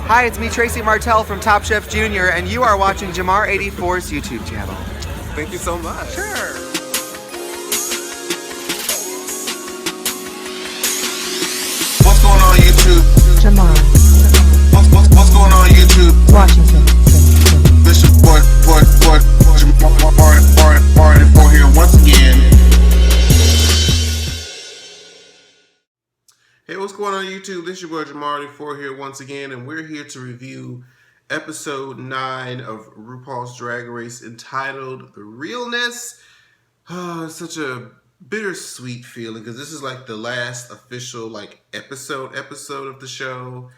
Hi, it's me, Tracy Martell from Top Chef Junior, and you are watching Jamar84's YouTube channel. Thank you so much. Sure. What's going on YouTube? Jamar. What's going on YouTube? Washington. This your boy, Jamar84 here once again. Hey, what's going on YouTube? This is your boy Jamar84 here once again, and we're here to review episode 9 of RuPaul's Drag Race entitled Realness. It's such a bittersweet feeling because this is like the last official episode of the show.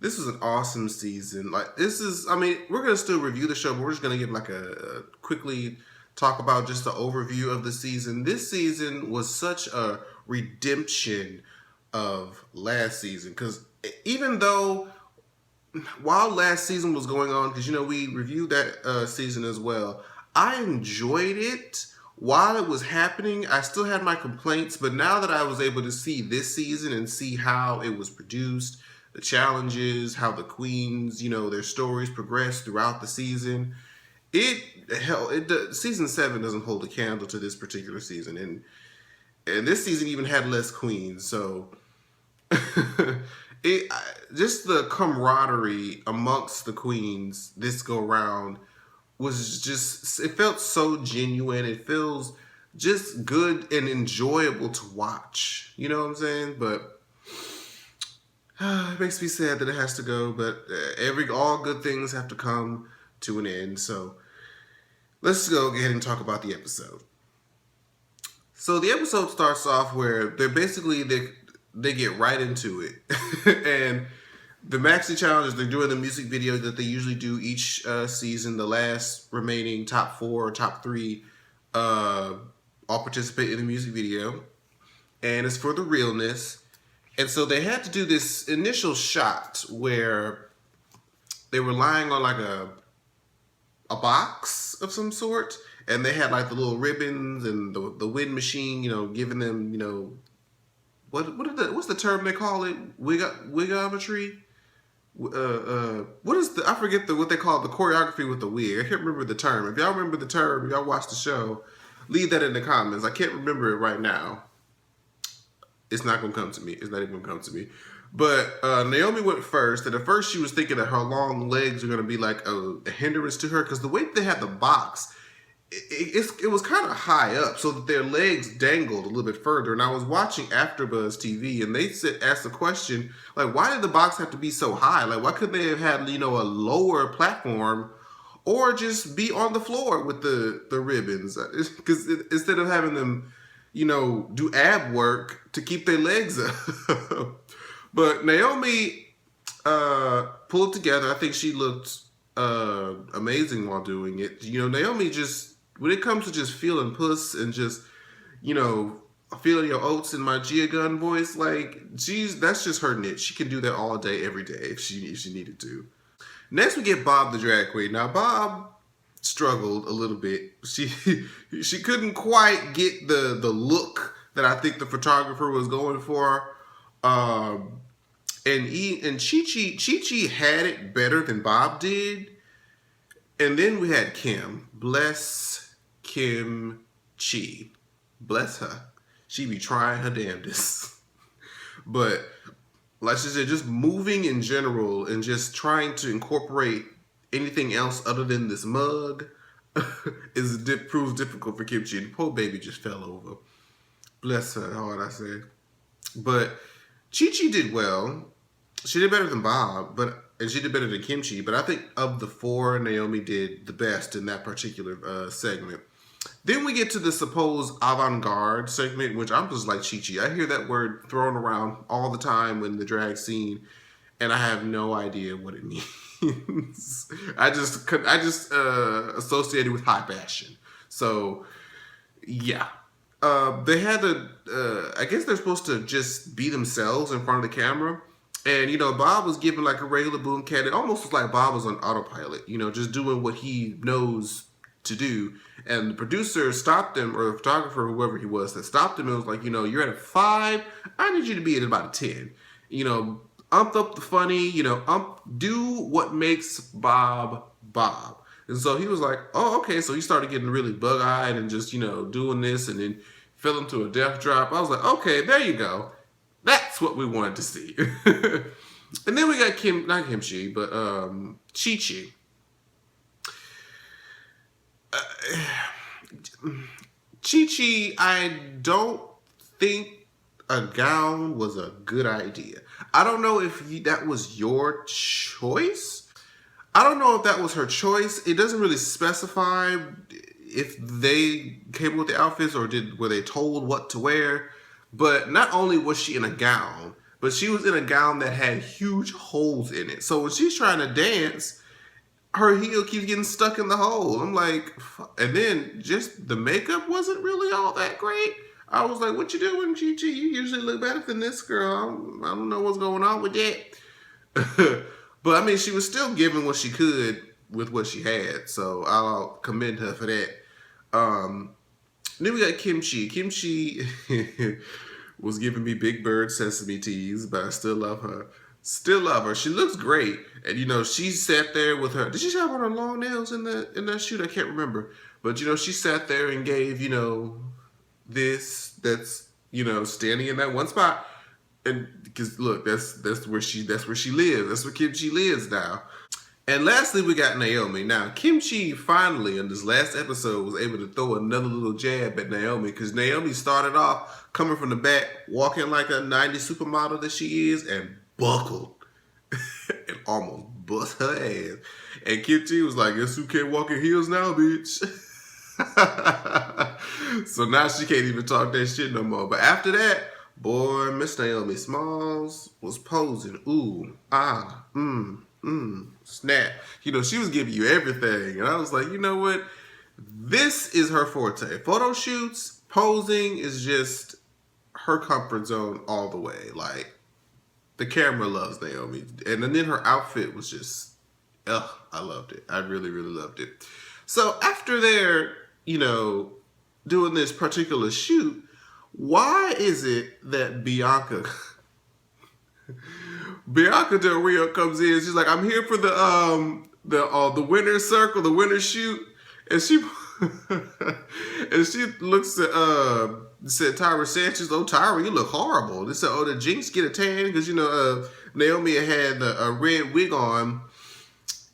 This was an awesome season. We're gonna still review the show, but we're just gonna give a quickly talk about just the overview of the season. This season was such a redemption of last season, because even though while last season was going on, because we reviewed that season as well, I enjoyed it while it was happening. I still had my complaints, but now that I was able to see this season and see how it was produced, the challenges, how the queens, their stories progressed throughout the season, season 7 doesn't hold a candle to this particular season, and this season even had less queens, so just the camaraderie amongst the queens this go round was just, it felt so genuine. It feels just good and enjoyable to watch. You know what I'm saying? But it makes me sad that it has to go, but all good things have to come to an end. So let's go ahead and talk about the episode. So the episode starts off where they get right into it. And the Maxi Challenge, they're doing the music video that they usually do each season. The last remaining top 4 or top 3 all participate in the music video. And it's for the Realness. And so they had to do this initial shot where they were lying on a box of some sort. And they had the little ribbons and the wind machine, giving them, what's the term they call it? Wigometry? I forget what they call it, the choreography with the wig. I can't remember the term. If y'all remember the term, y'all watch the show, leave that in the comments. I can't remember it right now. It's not gonna come to me. It's not even gonna come to me. But Naomi went first, and at first she was thinking that her long legs are gonna be a hindrance to her, because the way they had the box, it was kind of high up, so that their legs dangled a little bit further. And I was watching AfterBuzz TV, and they asked the question, why did the box have to be so high? Why couldn't they have had, a lower platform, or just be on the floor with the ribbons? Because instead of having them, do ab work to keep their legs up. But Naomi pulled together. I think she looked amazing while doing it. Naomi just, when it comes to just feeling puss and just, feeling your oats in my Gia Gunn voice, geez, that's just her niche. She can do that all day, every day if she needed to. Next, we get Bob the drag queen. Now, Bob struggled a little bit. She couldn't quite get the look that I think the photographer was going for. And Chi had it better than Bob did. And then we had Kim. Bless Kim Chi. Bless her. She be trying her damnedest. But like she said, just moving in general and just trying to incorporate anything else other than this mug proves difficult for Kim Chi. The poor baby just fell over. Bless her heart, I say. But Chi did well. She did better than Bob, and she did better than Kim Chi. But I think of the 4, Naomi did the best in that particular segment. Then we get to the supposed avant-garde segment, which I'm just like Chi. I hear that word thrown around all the time in the drag scene, and I have no idea what it means. I just associate it with high fashion. So, yeah. They had to, I guess they're supposed to just be themselves in front of the camera. And, Bob was giving a regular boom cat. It almost was like Bob was on autopilot, just doing what he knows to do. And the producer stopped him, or the photographer, whoever he was, that stopped him and was like, you're at a 5. I need you to be at about a 10. ump up the funny, do what makes Bob Bob. And so he was like, oh, okay. So he started getting really bug-eyed and just, doing this, and then fell into a death drop. I was like, okay, there you go. That's what we wanted to see. And then we got not Kimchi, but Chi-Chi. Chi-Chi, I don't think a gown was a good idea. I don't know if that was your choice. I don't know if that was her choice. It doesn't really specify if they came with the outfits or were they told what to wear. But not only was she in a gown, but she was in a gown that had huge holes in it. So when she's trying to dance, her heel keeps getting stuck in the hole. I'm like, and then just the makeup wasn't really all that great. I was like, what you doing, Chi-Chi? You usually look better than this girl. I don't know what's going on with that. But I mean, she was still giving what she could with what she had. So I'll commend her for that. Then we got Kimchi. Kimchi was giving me Big Bird Sesame teas, but I still love her. Still love her. She looks great. And she sat there with her. Did she have on her long nails in that shoot? I can't remember. But she sat there and gave, that's standing in that one spot. And because look, that's where she lives. That's where Kimchi lives now. And lastly, we got Naomi. Now, Kimchi finally, in this last episode, was able to throw another little jab at Naomi, because Naomi started off coming from the back, walking like a 90s supermodel that she is, and buckled and almost bust her ass. And Kimchi was like, guess who can't walk in heels now, bitch? So now she can't even talk that shit no more. But after that, boy, Miss Naomi Smalls was posing. Ooh, snap. She was giving you everything. And I was like, you know what? This is her forte. Photo shoots, posing is just her comfort zone all the way. Like, the camera loves Naomi. And then her outfit was just, I loved it. I really, really loved it. So after they're, doing this particular shoot, why is it that Bianca Del Rio comes in? She's like, I'm here for the winner's circle, the winner's shoot, and she looks at said Tyra Sanchez. Oh, Tyra, you look horrible. They said, oh, the Jinx get a tan because Naomi had a red wig on,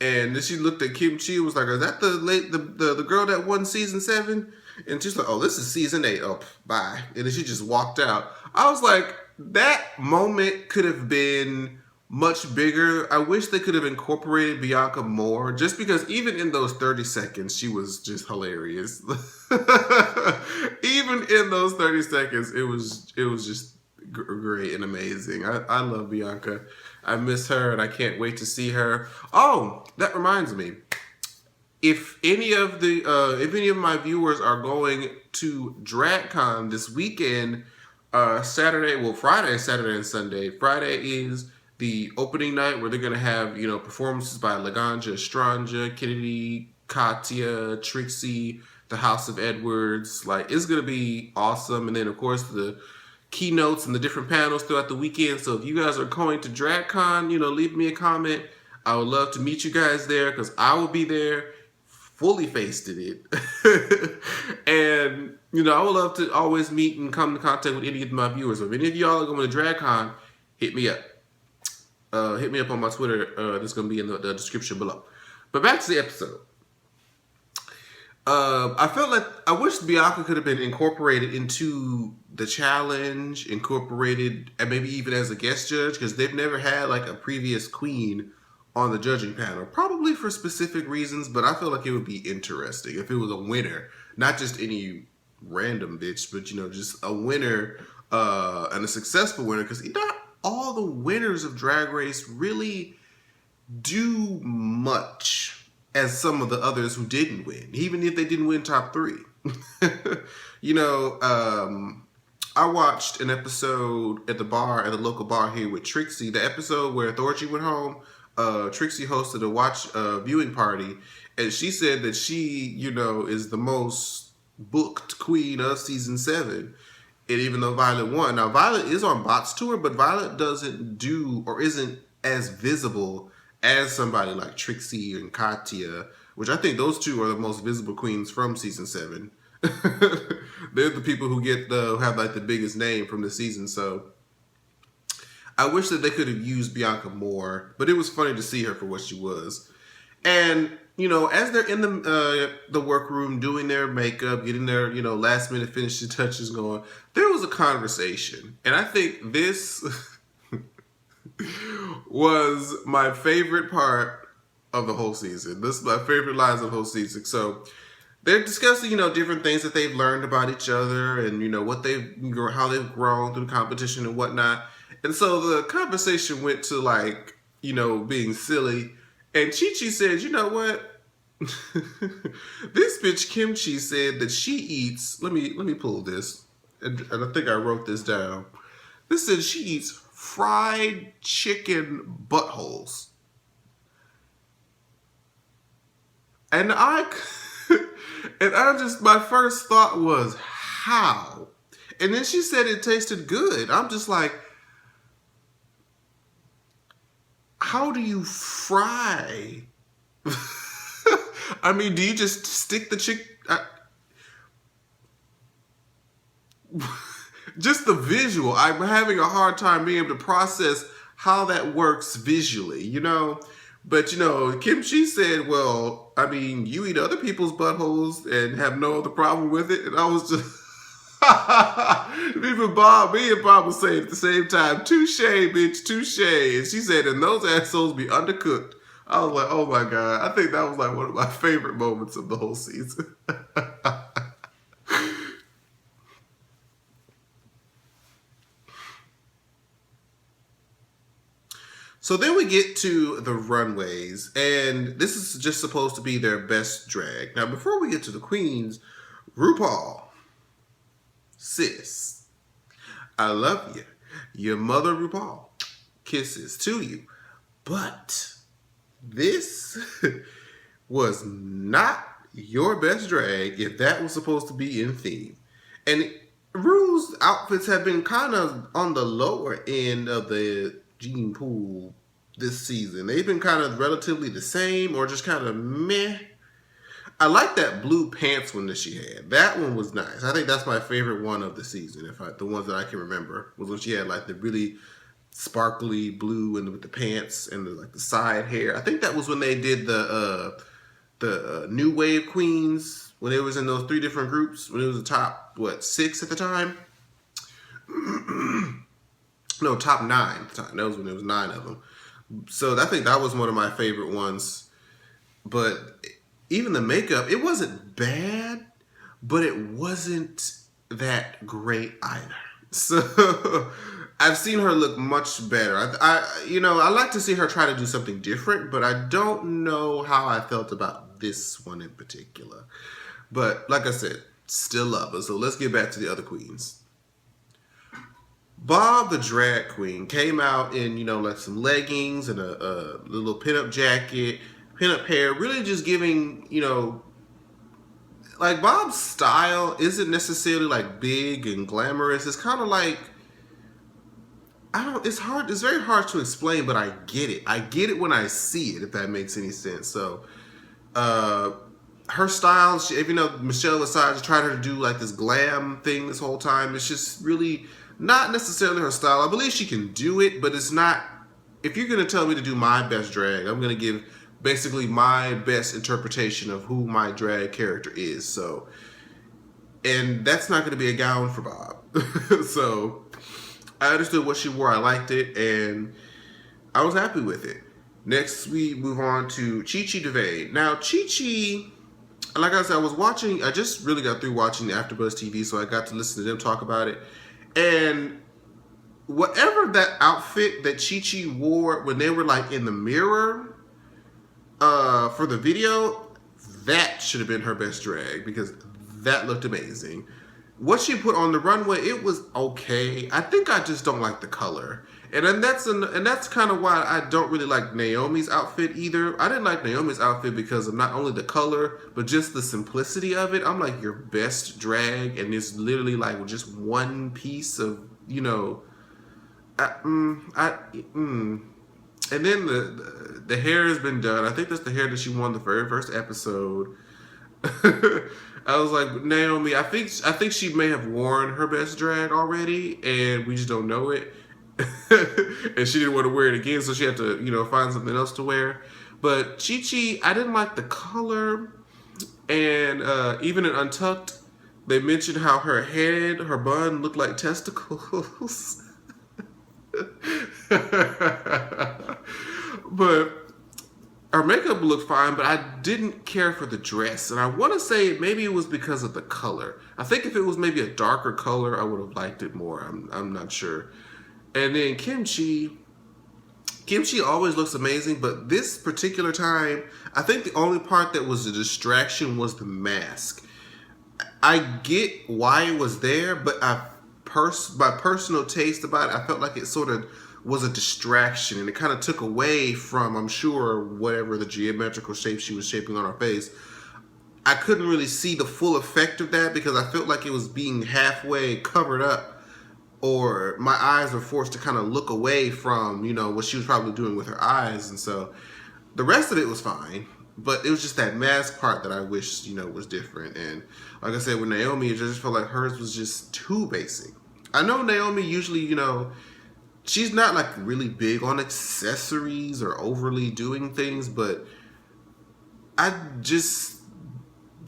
and then she looked at Kimchi and was like, is that the girl that won season 7? And she's like, oh, this is season 8. Oh, bye. And then she just walked out. I was like, that moment could have been much bigger. I wish they could have incorporated Bianca more, just because even in those 30 seconds, she was just hilarious. Even in those 30 seconds, it was just great and amazing. I love Bianca. I miss her, and I can't wait to see her. Oh, that reminds me. If any of my viewers are going to DragCon this weekend, Friday, Saturday, and Sunday. Friday is the opening night where they're gonna have performances by Laganja Estranja, Kennedy, Katya, Trixie, the House of Edwards. Like, it's gonna be awesome. And then of course the keynotes and the different panels throughout the weekend. So if you guys are going to DragCon, leave me a comment. I would love to meet you guys there, because I will be there, fully faced in it. And I would love to always meet and come in contact with any of my viewers. So if any of y'all are going to DragCon, hit me up. Hit me up on my Twitter. That's going to be in the description below. But back to the episode. I wish Bianca could have been incorporated into the challenge, and maybe even as a guest judge, because they've never had like a previous queen on the judging panel, probably for specific reasons, but I feel like it would be interesting if it was a winner, not just any random bitch, but just a winner, and a successful winner, because not all the winners of Drag Race really do much as some of the others who didn't win, even if they didn't win top 3. I watched an episode at the local bar here with Trixie, the episode where Thorgy went home. Trixie hosted a viewing party, and she said that she, is the most booked queen of season 7. And even though Violet won, now Violet is on Bot's tour, but Violet doesn't do or isn't as visible as somebody like Trixie and Katya, which I think those two are the most visible queens from season 7. They're the people who get have like the biggest name from the season. So I wish that they could have used Bianca more, but it was funny to see her for what she was. And you know, as they're in the workroom doing their makeup, getting their, you know, last minute finishing touches going, there was a conversation. And I think this was my favorite part of the whole season. This is my favorite lines of the whole season. So they're discussing, you know, different things that they've learned about each other and, you know, how they've grown through competition and whatnot. And so the conversation went to, like, you know, being silly. And Chi-Chi said, you know what? This bitch Kimchi said that she eats, let me pull this. And I think I wrote this down. This says she eats fried chicken buttholes. And my first thought was, how? And then she said it tasted good. I'm just like, how do you fry? I mean, do you just stick the chicken? Just the visual. I'm having a hard time being able to process how that works visually, you know? But, you know, Kimchi said, well, I mean, you eat other people's buttholes and have no other problem with it. And I was just... Even me and Bob was saying at the same time, touche, bitch, touche. And she said, and those assholes be undercooked. I was like, oh my God. I think that was like one of my favorite moments of the whole season. So then we get to the runways, and this is just supposed to be their best drag. Now, before we get to the queens, RuPaul, sis, I love you. Your mother, RuPaul, kisses to you. But this was not your best drag if that was supposed to be in theme. And Ru's outfits have been kind of on the lower end of the gene pool this season. They've been kind of relatively the same or just kind of meh. I like that blue pants one that she had. That one was nice. I think that's my favorite one of the season. The ones that I can remember was when she had like the really sparkly blue and with the pants and the side hair. I think that was when they did the New Wave Queens, when it was in those 3 different groups, when it was the top 6 at the time. No, top 9 at the time. That was when there was 9 of them. So I think that was one of my favorite ones. But even the makeup, it wasn't bad, but it wasn't that great either. So I've seen her look much better. I like to see her try to do something different, but I don't know how I felt about this one in particular. But like I said, still love her. So let's get back to the other queens. Bob the drag queen came out in, you know, like some leggings and a little pinup jacket, pinup hair, really just giving, you know, like Bob's style isn't necessarily like big and glamorous. It's kind of like, it's very hard to explain, but I get it. I get it when I see it, if that makes any sense. So, her style, even though Michelle Visage tried her to do like this glam thing this whole time, it's just really not necessarily her style. I believe she can do it, but it's not. If you're going to tell me to do my best drag, I'm going to give basically my best interpretation of who my drag character is. So, and that's not going to be a gown for Bob. So, I understood what she wore. I liked it, and I was happy with it. Next, we move on to Chi-Chi DeVay. Now, Chi-Chi, like I said, I just really got through watching the AfterBuzz TV, so I got to listen to them talk about it. And whatever that outfit that Chi-Chi wore when they were like in the mirror for the video, that should have been her best drag because that looked amazing. What she put on the runway, it was okay. I think I just don't like the color. And then that's kind of why I don't really like Naomi's outfit either. I didn't like Naomi's outfit because of not only the color, but just the simplicity of it. I'm like, your best drag, and it's literally like just one piece of, you know, and then the hair has been done. I think that's the hair that she won the very first episode. I was like, Naomi, I think she may have worn her best drag already, and we just don't know it. And she didn't want to wear it again, so she had to, you know, find something else to wear. But Chi-Chi, I didn't like the color, and even in Untucked, they mentioned how her head, her bun looked like testicles. But her makeup looked fine, but I didn't care for the dress. And I want to say maybe it was because of the color. I think if it was maybe a darker color, I would have liked it more. I'm not sure. And then Kimchi always looks amazing, but this particular time, I think the only part that was a distraction was the mask. I get why it was there, but my personal taste about it, I felt like it sort of was a distraction, and it kind of took away from, I'm sure, whatever the geometrical shape she was shaping on her face. I couldn't really see the full effect of that because I felt like it was being halfway covered up, or my eyes were forced to kind of look away from, you know, what she was probably doing with her eyes. And so the rest of it was fine, but it was just that mask part that I wish, you know, was different. And like I said, with Naomi, it just felt like hers was just too basic. I know Naomi usually, you know, she's not like really big on accessories or overly doing things, but I just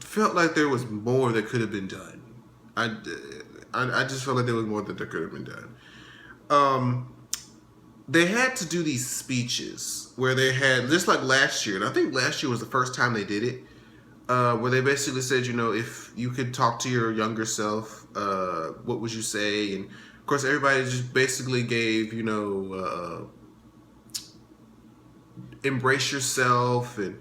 felt like there was more that could have been done. I just felt like there was more that could have been done. They had to do these speeches where they had, just like last year, and I think last year was the first time they did it, where they basically said, you know, if you could talk to your younger self, what would you say? And of course, everybody just basically gave, you know, embrace yourself and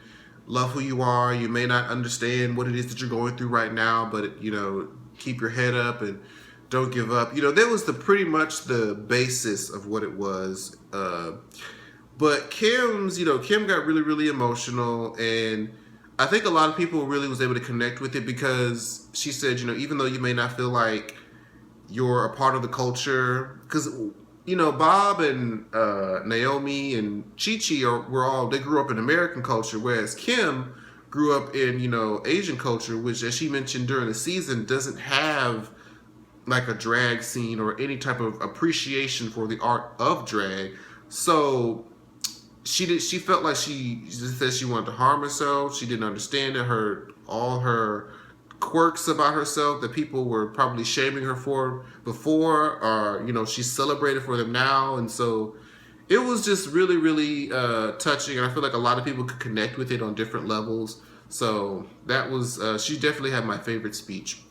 love who you are. You may not understand what it is that you're going through right now, but, you know, keep your head up and don't give up. You know, that was pretty much the basis of what it was. But Kim's, you know, Kim got really, really emotional, and I think a lot of people really was able to connect with it because she said, you know, even though you may not feel like you're a part of the culture, because, you know, Bob and Naomi and Chi-Chi they grew up in American culture, whereas Kim grew up in, you know, Asian culture, which, as she mentioned during the season, doesn't have like a drag scene or any type of appreciation for the art of drag. So she felt like she said she wanted to harm herself. She didn't understand it. All her quirks about herself that people were probably shaming her for before, or, you know, she's celebrated for them now. And so it was just really, really touching, and I feel like a lot of people could connect with it on different levels. So that was, she definitely had my favorite speech.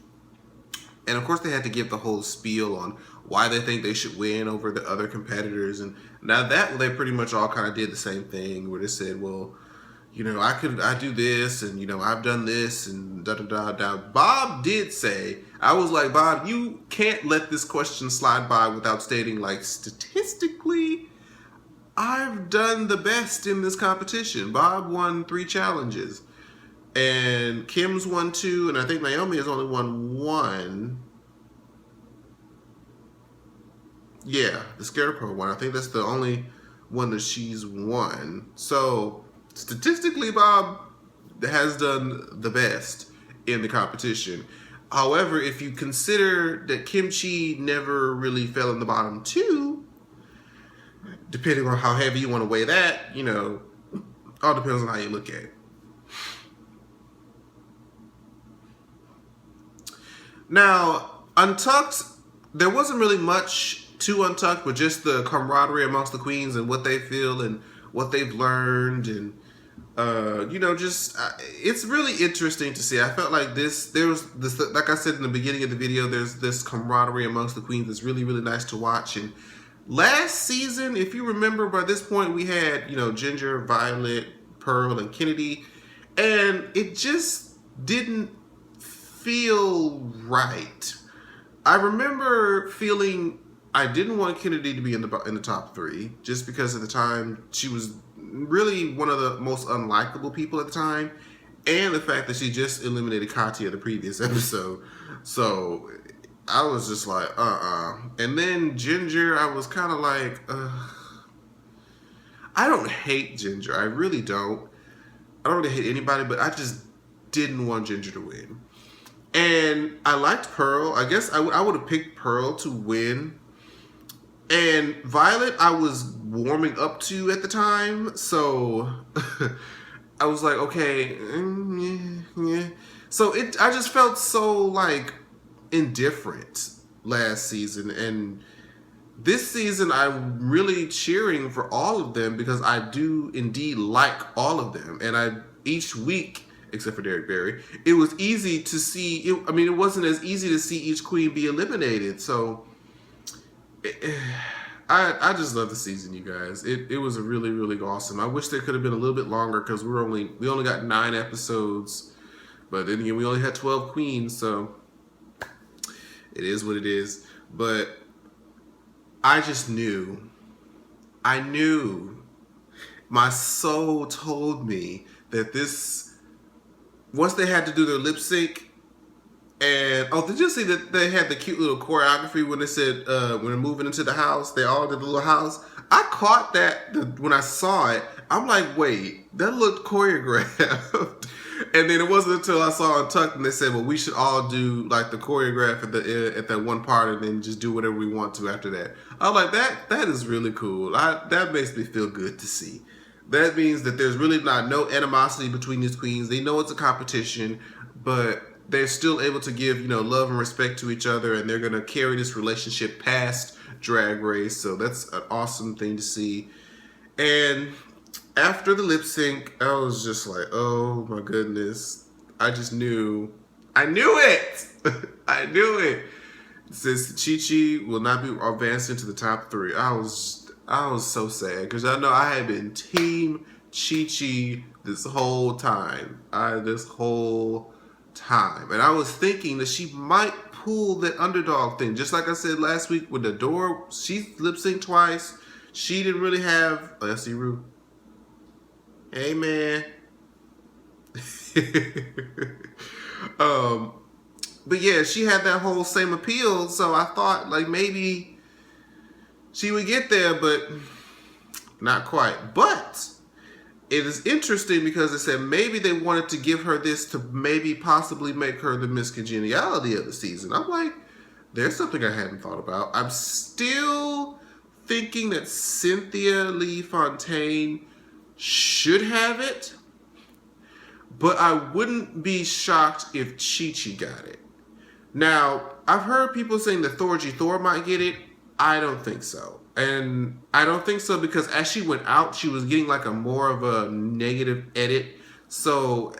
And of course they had to give the whole spiel on why they think they should win over the other competitors. And now that they pretty much all kind of did the same thing, where they said, well, you know, I do this, and, you know, I've done this, and da-da-da-da. Bob did say, I was like, Bob, you can't let this question slide by without stating, like, statistically, I've done the best in this competition. Bob won 3 challenges, and Kim's won 2, and I think Naomi has only won 1. Yeah, the Scarecrow one. I think that's the only one that she's won. So statistically, Bob has done the best in the competition. However, if you consider that Kimchi never really fell in the bottom 2, depending on how heavy you want to weigh that, you know, all depends on how you look at it. Now, Untucked, there wasn't really much to Untucked, but just the camaraderie amongst the queens and what they feel and what they've learned, and you know, just it's really interesting to see. I felt like there's this, like I said in the beginning of the video, there's this camaraderie amongst the queens that's really, really nice to watch. And last season, if you remember, by this point we had, you know, Ginger, Violet, Pearl, and Kennedy, and it just didn't feel right. I remember feeling I didn't want Kennedy to be in the top 3 just because at the time she was really one of the most unlikable people at the time, and the fact that she just eliminated Katya the previous episode. So I was just like, And then Ginger, I was kind of like, I don't hate Ginger. I really don't. I don't really hate anybody, but I just didn't want Ginger to win. And I liked Pearl. I guess I would have picked Pearl to win. And Violet, I was warming up to at the time. So I was like, okay. Yeah. So I just felt so like indifferent last season. And this season, I'm really cheering for all of them because I do indeed like all of them. And each week, except for Derek Barry, it was easy to see. It wasn't as easy to see each queen be eliminated. So I just love the season, you guys. It was a really, really awesome. I wish there could have been a little bit longer because we only got 9 episodes. But then again, we only had 12 queens, so it is what it is. But I just knew. I knew. My soul told me that once they had to do their lip sync, and did you see that they had the cute little choreography when they said when they're moving into the house, they all did the little house? I caught that when I saw it. I'm like, wait, that looked choreographed. And then it wasn't until I saw Untucked and they said, well, we should all do like the choreograph at that one part and then just do whatever we want to after that. I'm like, that is really cool. That makes me feel good to see. That means that there's really no animosity between these queens. They know it's a competition, but they're still able to give, love and respect to each other, and they're going to carry this relationship past Drag Race. So that's an awesome thing to see. And after the lip sync, I was just like, oh my goodness. I just knew. I knew it! I knew it! Since Chi-Chi will not be advancing to the top 3. I was so sad because I know I had been team Chi-Chi this whole time. And I was thinking that she might pull that underdog thing. Just like I said last week with Adore, she lip synced twice. She didn't really have. Oh, I see Ru. Hey, man. But yeah, she had that whole same appeal. So I thought like maybe she would get there, but not quite. But it is interesting because it said maybe they wanted to give her this to maybe possibly make her the Miss Congeniality of the season. I'm like, there's something I hadn't thought about. I'm still thinking that Cynthia Lee Fontaine should have it, but I wouldn't be shocked if Chi-Chi got it. Now, I've heard people saying that Thor might get it. I don't think so. And I don't think so because as she went out, she was getting like a more of a negative edit. So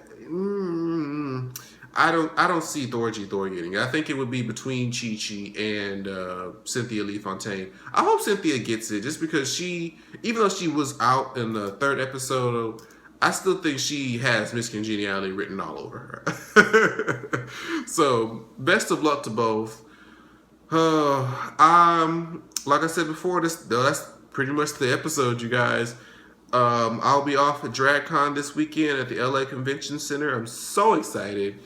I don't see Thor getting it. I think it would be between Chi-Chi and Cynthia Lee Fontaine. I hope Cynthia gets it just because even though she was out in the 3rd episode, I still think she has Miss Congeniality written all over her. So best of luck to both. Like I said before, that's pretty much the episode, you guys. I'll be off at DragCon this weekend at the LA Convention Center. I'm so excited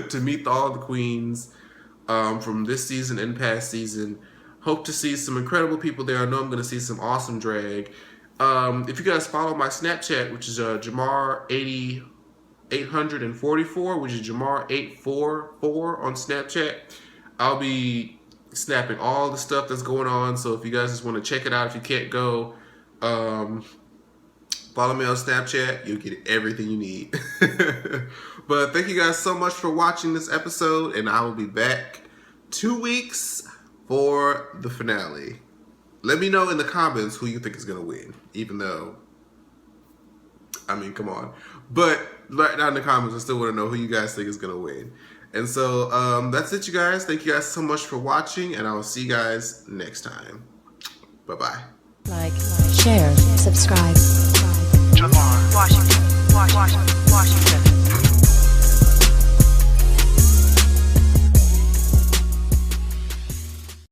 to meet all the queens from this season and past season. Hope to see some incredible people there. I know I'm going to see some awesome drag. If you guys follow my Snapchat, which is Jamar844, which is Jamar844 on Snapchat, I'll be snapping all the stuff that's going on. So if you guys just want to check it out, if you can't go, follow me on Snapchat. You'll get everything you need. But thank you guys so much for watching this episode, and I will be back 2 weeks for the finale. Let me know in the comments who you think is going to win, even though, come on. But right now in the comments, I still want to know who you guys think is going to win. And so that's it, you guys. Thank you guys so much for watching, and I will see you guys next time. Bye-bye. Like, share, subscribe. Jamar, Washington.